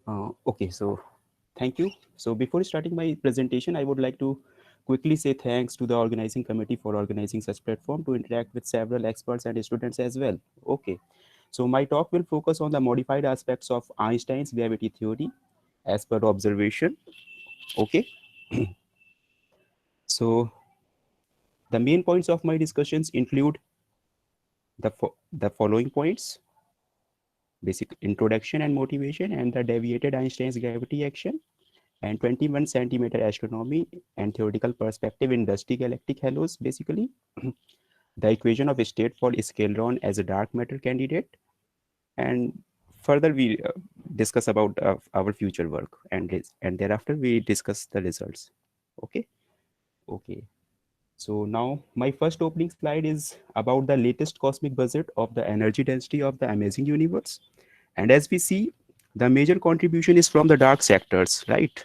Okay, so thank you. So before starting my presentation, I would like to quickly say thanks to the organizing committee for organizing such platform to interact with several experts and students as well. Okay, so my talk will focus on the modified aspects of Einstein's gravity theory as per observation. Okay, so the main points of my discussions include the following points: basic introduction and motivation, and the deviated Einstein's gravity action, and 21 centimeter astronomy and theoretical perspective in dusty galactic halos, basically. The equation of state for scaleron as a dark matter candidate, and further we discuss about our future work, and thereafter we discuss the results. Okay. Okay, so now my first opening slide is about the latest cosmic budget of the energy density of the amazing universe. And as we see, the major contribution is from the dark sectors, right?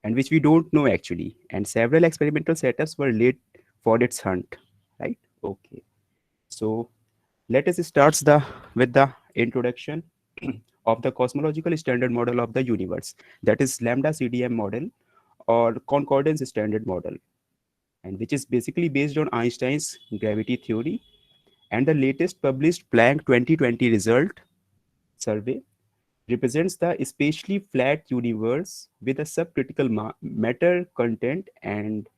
And which we don't know actually. And several experimental setups were laid for its hunt, right? Okay. So let us start with the introduction of the cosmological standard model of the universe, that is lambda CDM model or concordance standard model, and which is basically based on Einstein's gravity theory. And the latest published Planck 2020 result survey represents the spatially flat universe with a subcritical matter content and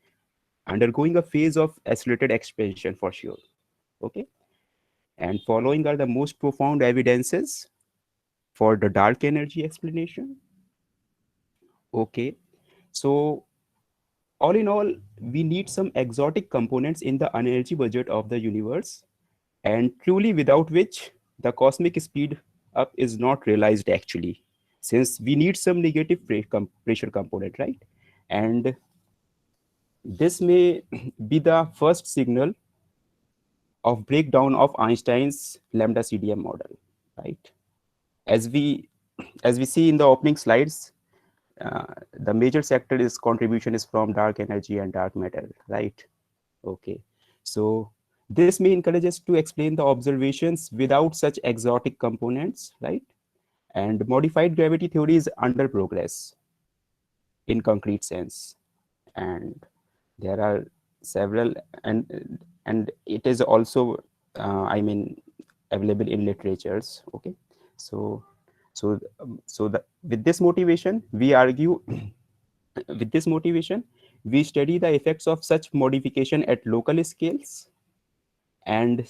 undergoing a phase of accelerated expansion for sure. Okay. And following are the most profound evidences for the dark energy explanation. Okay. So all in all, we need some exotic components in the energy budget of the universe, and truly without which the cosmic speed up is not realized actually, since we need some negative pressure component, right? And this may be the first signal of breakdown of Einstein's lambda CDM model, right? As we see in the opening slides, the major sector is contribution is from dark energy and dark matter, right? Okay, so this may encourage us to explain the observations without such exotic components, right? And modified gravity theory is under progress in concrete sense, and there are several, and it is also, I mean, available in literatures. Okay, so with this motivation, we argue with this motivation, we study the effects of such modification at local scales, and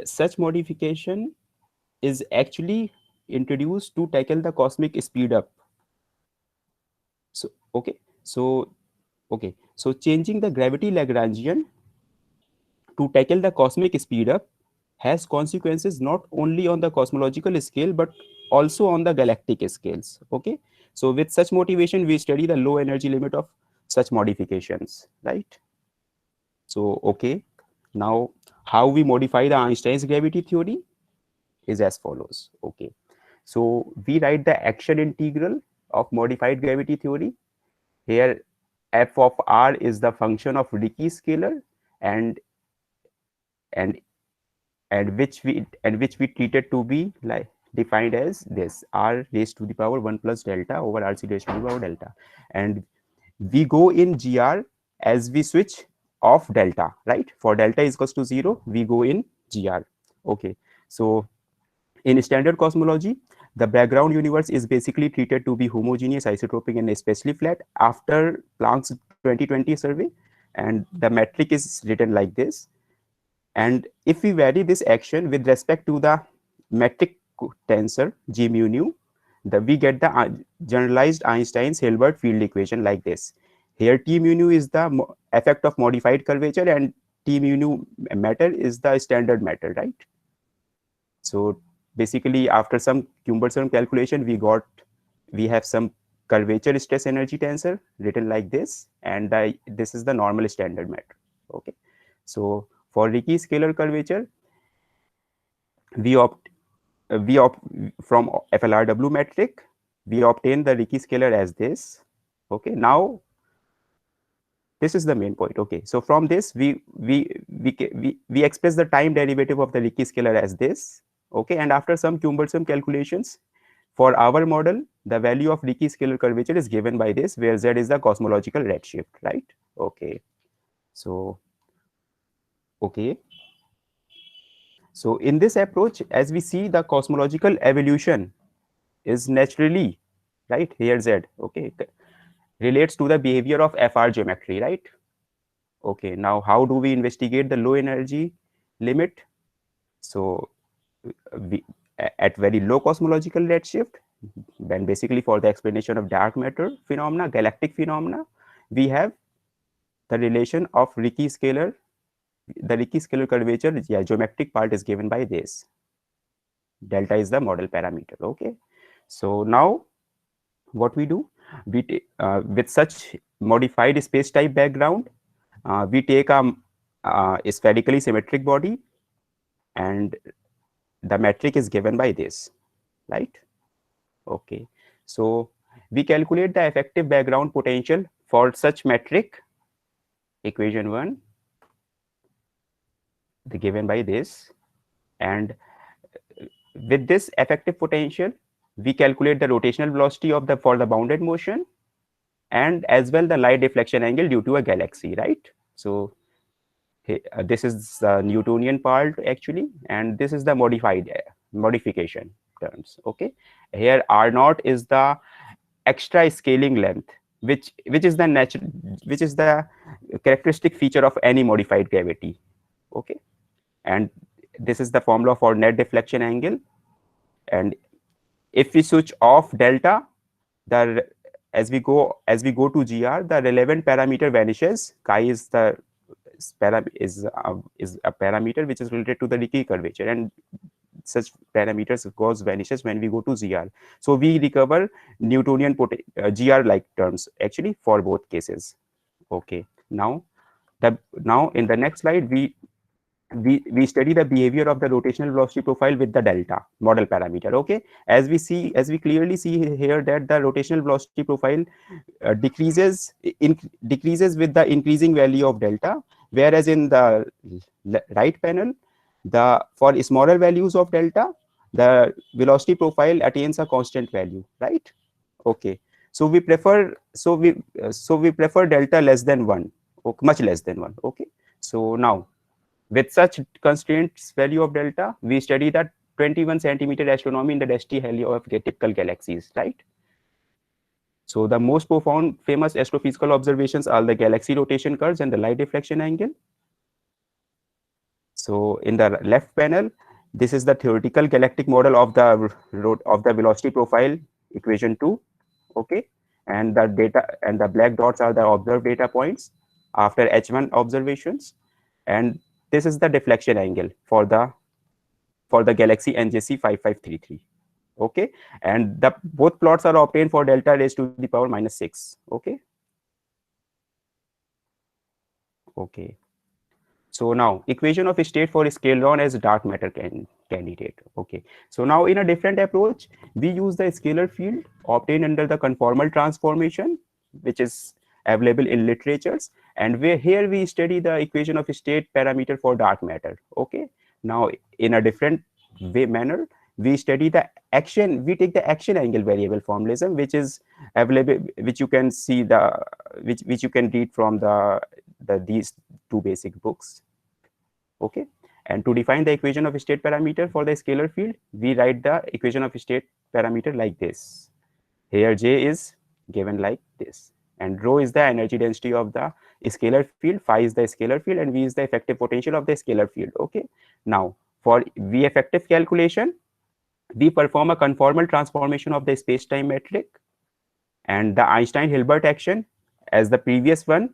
such modification is actually introduced to tackle the cosmic speed up. So so changing the gravity Lagrangian to tackle the cosmic speed up has consequences not only on the cosmological scale but also on the galactic scales. Okay, so with such motivation we study the low energy limit of such modifications, right? So okay, now how we modify the Einstein's gravity theory is as follows. Okay, so we write the action integral of modified gravity theory. Here f of r is the function of Ricci scalar, and and which we treated to be like defined as this: r raised to the power 1 plus delta over rc raised to the power delta. And we go in gr as we switch off delta, right? For delta is equals to 0, we go in gr. Okay, so in standard cosmology, the background universe is basically treated to be homogeneous, isotropic, and especially flat after Planck's 2020 survey. And the metric is written like this. And if we vary this action with respect to the metric tensor G mu nu, we get the generalized Einstein's Hilbert field equation like this. Here T mu nu is the effect of modified curvature, and T mu nu matter is the standard matter, right? So basically, after some cumbersome calculation, we have some curvature stress energy tensor written like this, and this is the normal standard matter. Okay, so for Ricci scalar curvature, we opt we opt from FLRW metric, we obtain the Ricci scalar as this. Okay, now this is the main point. Okay, so from this we express the time derivative of the Ricci scalar as this. Okay, and after some cumbersome calculations, for our model, the value of leaky scalar curvature is given by this, where Z is the cosmological redshift, right? Okay. So, okay. So in this approach, as we see, the cosmological evolution is naturally, right, here Z, okay, relates to the behavior of FR geometry, right? Okay, now how do we investigate the low energy limit? So we, at very low cosmological redshift, then basically for the explanation of dark matter phenomena, galactic phenomena, we have the relation of Ricci scalar, the Ricci scalar curvature, yeah, geometric part is given by this. Delta is the model parameter, okay? So now what we do, with such modified space type background, we take a spherically symmetric body, and the metric is given by this, right? Okay, so we calculate the effective background potential for such metric, equation 1, given by this, and with this effective potential, we calculate the rotational velocity of the for the bounded motion, and as well the light deflection angle due to a galaxy, right? So this is the Newtonian part actually, and this is the modification terms. Okay, here R naught is the extra scaling length, which is the natural, which is the characteristic feature of any modified gravity. Okay, and this is the formula for net deflection angle, and if we switch off delta, the as we go to GR, the relevant parameter vanishes. Chi is the is a parameter which is related to the Ricci curvature, and such parameters goes vanishes when we go to GR. So we recover Newtonian GR like terms actually for both cases. Okay, now now in the next slide we study the behavior of the rotational velocity profile with the delta model parameter. Okay, as we clearly see here that the rotational velocity profile decreases with the increasing value of delta, whereas in the right panel, the for smaller values of delta, the velocity profile attains a constant value, right? Okay, so we prefer delta less than 1, okay, much less than 1. Okay, so now with such constraints value of delta, we study that 21 centimeter astronomy in the density halo of typical galaxies, right? So the most profound famous astrophysical observations are the galaxy rotation curves and the light deflection angle. So in the left panel, this is the theoretical galactic model of the velocity profile, equation 2. Okay, and the data and the black dots are the observed data points after H1 observations, and this is the deflection angle for the galaxy NGC 5533. Okay, and the both plots are obtained for delta raised to the power -6. Okay, okay. So now equation of state for scale drawn as dark matter candidate. Okay, so now in a different approach, we use the scalar field obtained under the conformal transformation, which is available in literatures, and where here we study the equation of state parameter for dark matter. Okay, now in a different manner, we study the action, we take the action angle variable formalism, which is available, which you can see which you can read from these two basic books. Okay, and to define the equation of state parameter for the scalar field, we write the equation of state parameter like this. Here J is given like this, and rho is the energy density of the scalar field, phi is the scalar field, and V is the effective potential of the scalar field. Okay, now for V effective calculation, we perform a conformal transformation of the space-time metric, and the Einstein-Hilbert action, as the previous one,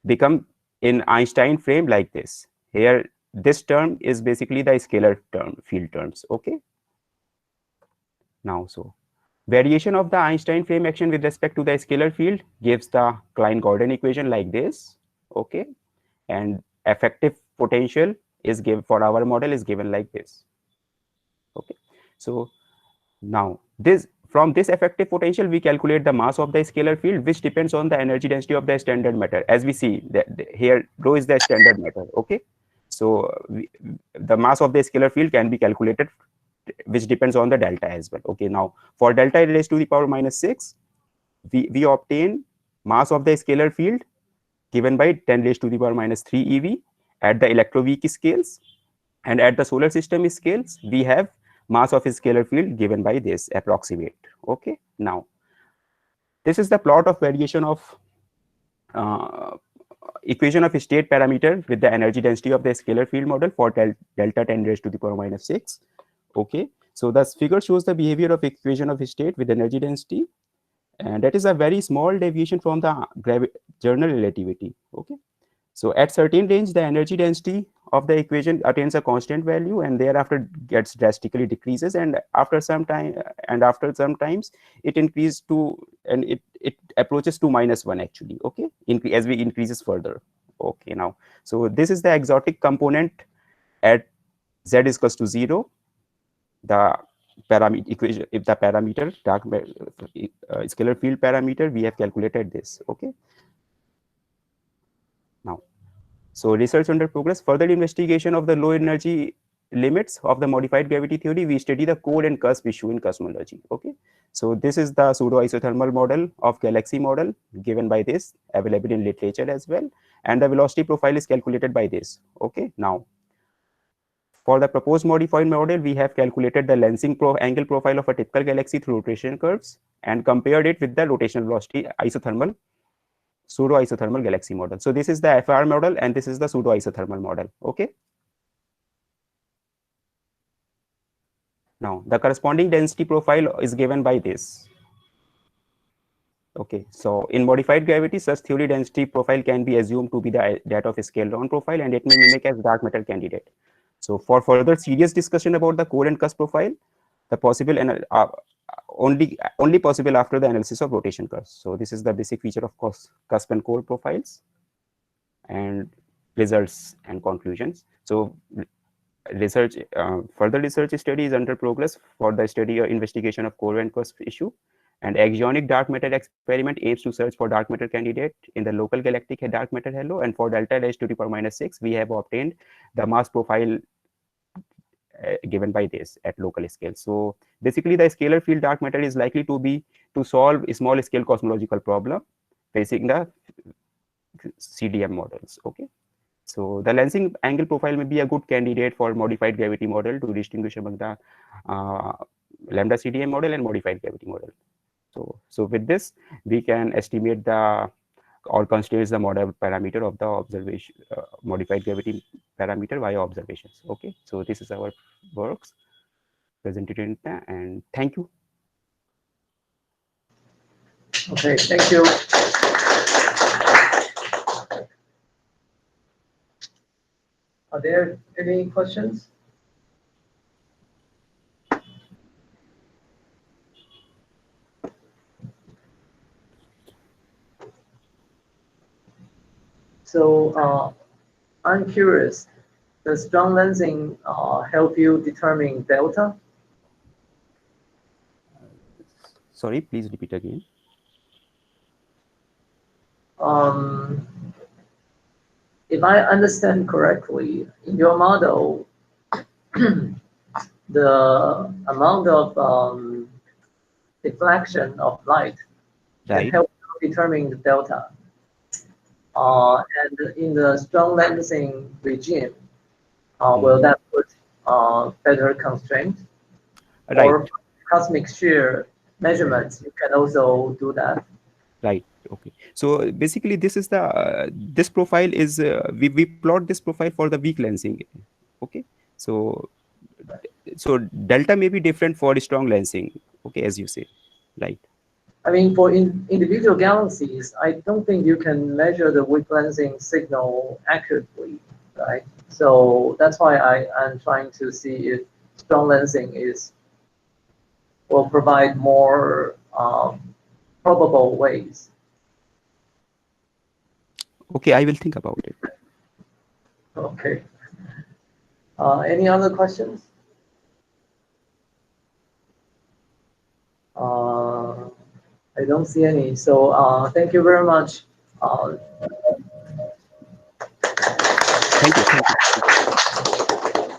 become in Einstein frame like this. Here, this term is basically the scalar term, field terms. Okay. Now, so variation of the Einstein frame action with respect to the scalar field gives the Klein-Gordon equation like this. Okay, and effective potential is given for our model is given like this. Okay, so now this from this effective potential we calculate the mass of the scalar field, which depends on the energy density of the standard matter. As we see that here rho is the standard matter. Okay, so the mass of the scalar field can be calculated which depends on the delta as well. Okay, now for delta raised to the power minus 6, we obtain mass of the scalar field given by 10 raised to the power minus 3 eV at the electroweak scales, and at the solar system scales we have mass of a scalar field given by this approximate. Okay, now this is the plot of variation of uh, equation of state parameter with the energy density of the scalar field model for delta 10 raised to the power minus 6. Okay, so this figure shows the behavior of equation of state with energy density, and that is a very small deviation from the general relativity. Okay, so at certain range, the energy density of the equation attains a constant value and thereafter gets drastically decreases, and after some time, and after some times it increases to, and it approaches to -1 actually. Okay, as we increases further. Okay, now so this is the exotic component at z is equals to 0. The parameter equation, if the parameter scalar field parameter, we have calculated this. Okay, now so research under progress, further investigation of the low energy limits of the modified gravity theory. We study the core and cusp issue in cosmology. Okay, so this is the pseudo isothermal model of galaxy model given by this, available in literature as well, and the velocity profile is calculated by this. Okay, now for the proposed modified model, we have calculated the lensing angle profile of a typical galaxy through rotation curves and compared it with the rotational velocity isothermal pseudo isothermal galaxy model. So this is the FR model and this is the pseudo isothermal model. Okay, now the corresponding density profile is given by this. Okay, so in modified gravity, such theory density profile can be assumed to be that of a scaled down profile, and it may mimic as dark matter candidate. So for further serious discussion about the core and cusp profile, the possible and only possible after the analysis of rotation curves. So this is the basic feature of cusp and core profiles and results and conclusions. So further research study is under progress for the study or investigation of core and cusp issue. And axionic dark matter experiment aims to search for dark matter candidate in the local galactic dark matter halo. And for delta raised to the power minus 6, we have obtained the mass profile given by this at local scale. So basically, the scalar field dark matter is likely to solve a small scale cosmological problem facing the CDM models. Okay. So the lensing angle profile may be a good candidate for modified gravity model to distinguish among the lambda CDM model and modified gravity model. So with this, we can estimate the or constrains the model parameter of the observation modified gravity parameter via observations. Okay, so this is our works presented in that, and thank you. Okay, thank you. Are there any questions? So I'm curious, does strong lensing help you determine delta? Sorry, please repeat again. If I understand correctly, in your model, the amount of deflection of light can help you determine the delta. And in the strong lensing regime, will that put better constraint? Right. Or cosmic shear measurements, you can also do that. Right. Okay. So basically, this is the this profile is we plot this profile for the weak lensing. Okay. So delta may be different for strong lensing. Okay, as you say, right. I mean, for individual galaxies, I don't think you can measure the weak lensing signal accurately, right? So that's why I'm trying to see if strong lensing will provide more probable ways. Okay, I will think about it. Okay. Any other questions? I don't see any. So thank you very much.